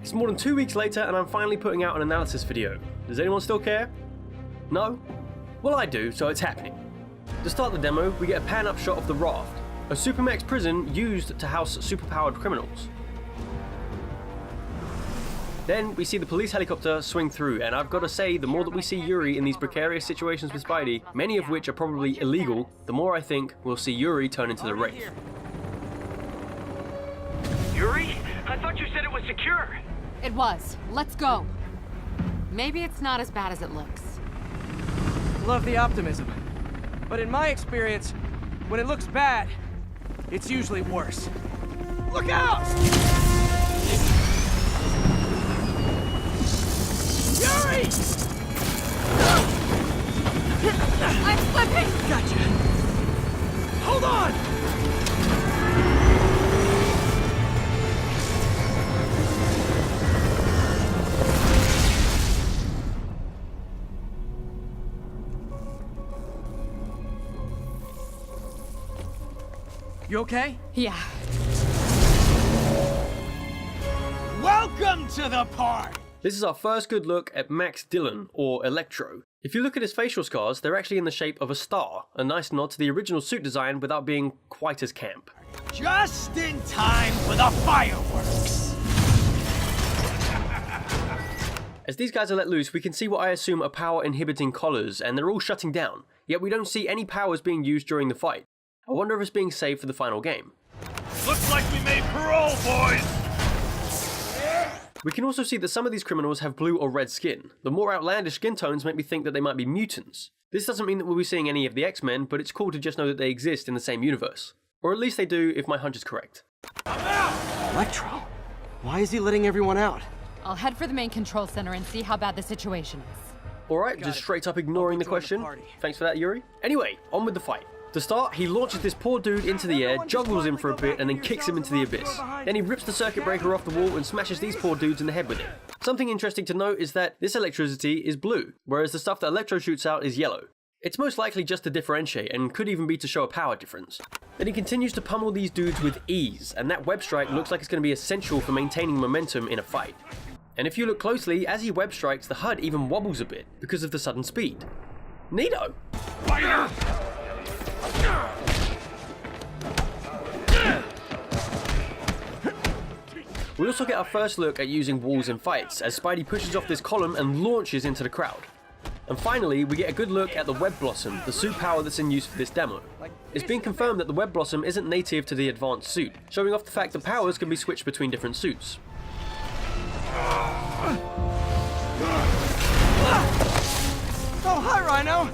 It's more than 2 weeks later and I'm finally putting out an analysis video. Does anyone still care? No? Well, I do, so it's happening. To start the demo, we get a pan-up shot of the Raft, a Supermax prison used to house superpowered criminals. Then we see the police helicopter swing through, and I've got to say, the more that we see Yuri in these precarious situations with Spidey, many of which are probably illegal, the more I think we'll see Yuri turn into the Wraith. Yuri? I thought you said it was secure. It was. Let's go. Maybe it's not as bad as it looks. Love the optimism. But in my experience, when it looks bad, it's usually worse. Look out! Yuri! I'm slipping! Gotcha. Hold on! You okay? Yeah. Welcome to the party! This is our first good look at Max Dillon, or Electro. If you look at his facial scars, they're actually in the shape of a star, a nice nod to the original suit design without being quite as camp. Just in time for the fireworks! As these guys are let loose, we can see what I assume are power-inhibiting collars, and they're all shutting down, yet we don't see any powers being used during the fight. I wonder if it's being saved for the final game. Looks like we made parole, boys! We can also see that some of these criminals have blue or red skin. The more outlandish skin tones make me think that they might be mutants. This doesn't mean that we'll be seeing any of the X-Men, but it's cool to just know that they exist in the same universe. Or at least they do if my hunch is correct. Electro? Why is he letting everyone out? I'll head for the main control center and see how bad the situation is. Alright, just straight up ignoring the question. Thanks for that, Yuri. Anyway, on with the fight. To start, he launches this poor dude into the air, juggles him for a bit, and then kicks him into the abyss. Then he rips the circuit breaker off the wall and smashes these poor dudes in the head with it. Something interesting to note is that this electricity is blue, whereas the stuff that Electro shoots out is yellow. It's most likely just to differentiate, and could even be to show a power difference. Then he continues to pummel these dudes with ease, and that web strike looks like it's going to be essential for maintaining momentum in a fight. And if you look closely, as he web strikes, the HUD even wobbles a bit, because of the sudden speed. Neato! Fire! We also get our first look at using walls in fights, as Spidey pushes off this column and launches into the crowd. And finally, we get a good look at the Web Blossom, the suit power that's in use for this demo. It's been confirmed that the Web Blossom isn't native to the advanced suit, showing off the fact that powers can be switched between different suits. Oh, hi, Rhino!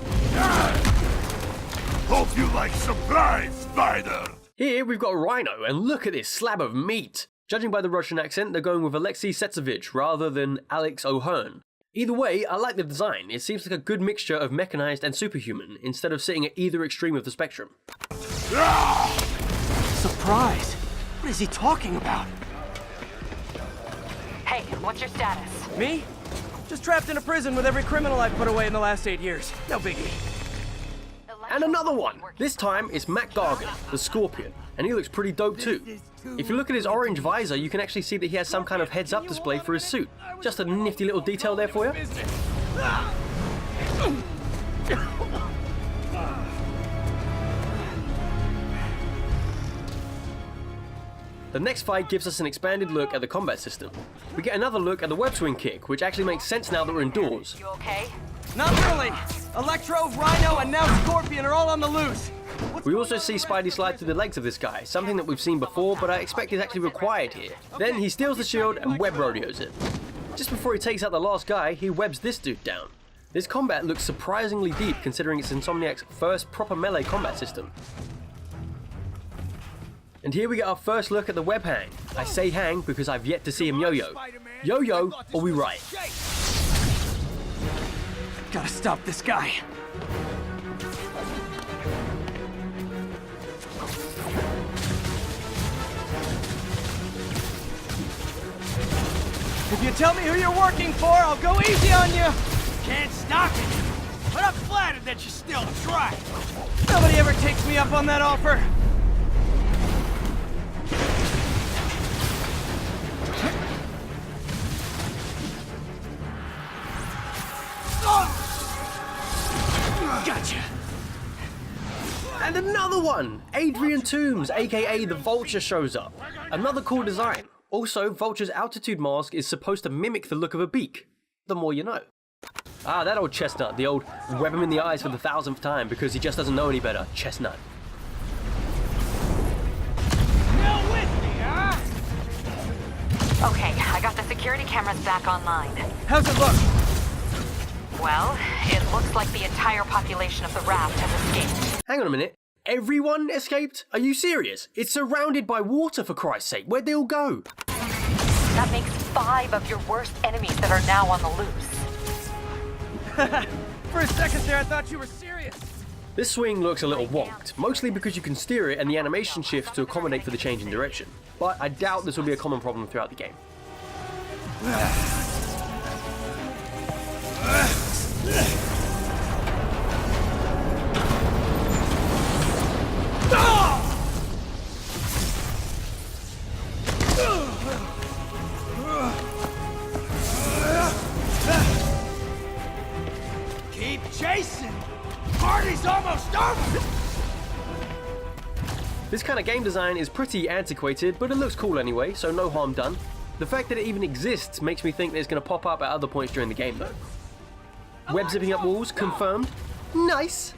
Hope you like surprise, Spider! Here we've got Rhino, and look at this slab of meat! Judging by the Russian accent, they're going with Alexei Setsevich rather than Alex O'Hearn. Either way, I like the design. It seems like a good mixture of mechanized and superhuman, instead of sitting at either extreme of the spectrum. Surprise! What is he talking about? Hey, what's your status? Me? Just trapped in a prison with every criminal I've put away in the last 8 years. No biggie. And another one! This time it's Mac Gargan, the Scorpion, and he looks pretty dope too. If you look at his orange visor, you can actually see that he has some kind of heads-up display for his suit. Just a nifty little detail there for you. The next fight gives us an expanded look at the combat system. We get another look at the web swing kick, which actually makes sense now that we're indoors. You okay? Not really! Electro, Rhino, and now Scorpion are all on the loose! We also see Spidey slide through the legs of this guy, something that we've seen before, but I expect is actually required here. Then he steals the shield and web rodeos it. Just before he takes out the last guy, he webs this dude down. This combat looks surprisingly deep considering it's Insomniac's first proper melee combat system. And here we get our first look at the web hang. I say hang because I've yet to see him yo-yo. Yo-yo, or we riot. Gotta stop this guy. If you tell me who you're working for, I'll go easy on you! Can't stop it! But I'm flattered that you still try! Nobody ever takes me up on that offer! one! Adrian Toomes, aka the Vulture, shows up. Another cool design. Also, Vulture's altitude mask is supposed to mimic the look of a beak. The more you know. Ah, that old chestnut, the old web him in the eyes for the 1000th time because he just doesn't know any better. Chestnut. Still with me, huh? Okay, I got the security cameras back online. How's it look? Well, it looks like the entire population of the raft has escaped. Hang on a minute. Everyone escaped? Are you serious? It's surrounded by water, for Christ's sake. Where'd they all go? That makes 5 of your worst enemies that are now on the loose. For a second there, I thought you were serious. This swing looks a little wonked, mostly because you can steer it and the animation shifts to accommodate for the change in direction. But I doubt this will be a common problem throughout the game. Keep chasing! Party's almost over! This kind of game design is pretty antiquated, but it looks cool anyway, so no harm done. The fact that it even exists makes me think that it's going to pop up at other points during the game though. Web zipping up walls, confirmed. Nice!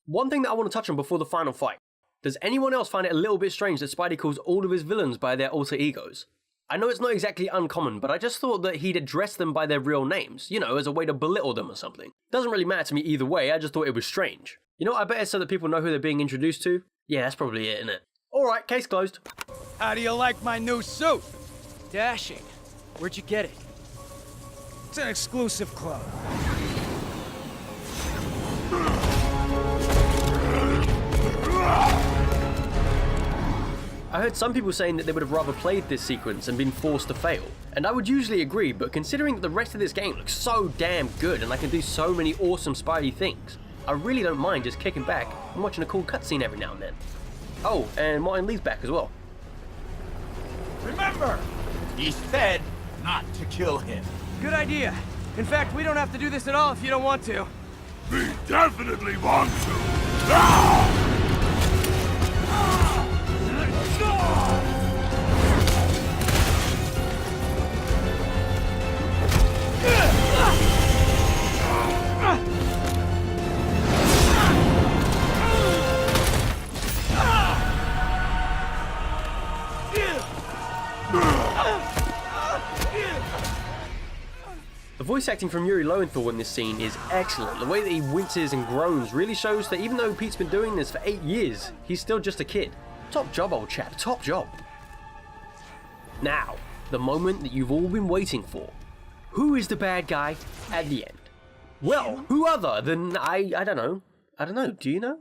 One thing that I want to touch on before the final fight. Does anyone else find it a little bit strange that Spidey calls all of his villains by their alter egos? I know it's not exactly uncommon, but I just thought that he'd address them by their real names, you know, as a way to belittle them or something. Doesn't really matter to me either way, I just thought it was strange. You know, I bet it's so that people know who they're being introduced to. Yeah, that's probably it, isn't it? Alright, case closed. How do you like my new suit? Dashing. Where'd you get it? It's an exclusive club. I heard some people saying that they would have rather played this sequence and been forced to fail. And I would usually agree, but considering that the rest of this game looks so damn good and I can do so many awesome Spidey things, I really don't mind just kicking back and watching a cool cutscene every now and then. Oh, and Martin Lee's back as well. Remember, he said not to kill him. Good idea. In fact, we don't have to do this at all if you don't want to. We definitely want to. The voice acting from Yuri Lowenthal in this scene is excellent. The way that he winces and groans really shows that even though Pete's been doing this for 8 years, he's still just a kid. Top job, old chap, top job. Now, the moment that you've all been waiting for. Who is the bad guy at the end? Well, who other than, I don't know, do you know?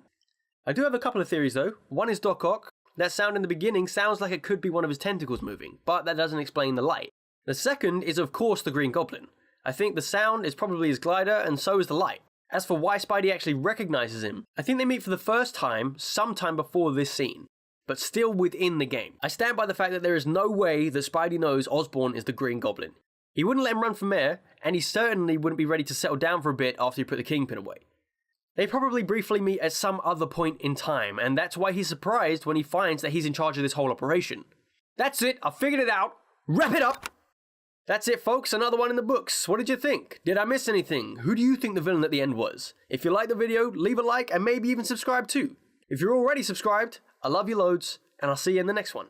I do have a couple of theories though. One is Doc Ock. That sound in the beginning sounds like it could be one of his tentacles moving, but that doesn't explain the light. The second is of course the Green Goblin. I think the sound is probably his glider, and so is the light. As for why Spidey actually recognizes him, I think they meet for the first time sometime before this scene, but still within the game. I stand by the fact that there is no way that Spidey knows Osborn is the Green Goblin. He wouldn't let him run from air, and he certainly wouldn't be ready to settle down for a bit after he put the Kingpin away. They probably briefly meet at some other point in time, and that's why he's surprised when he finds that he's in charge of this whole operation. That's it, I figured it out. Wrap it up! That's it folks, another one in the books. What did you think? Did I miss anything? Who do you think the villain at the end was? If you liked the video, leave a like and maybe even subscribe too. If you're already subscribed, I love you loads, and I'll see you in the next one.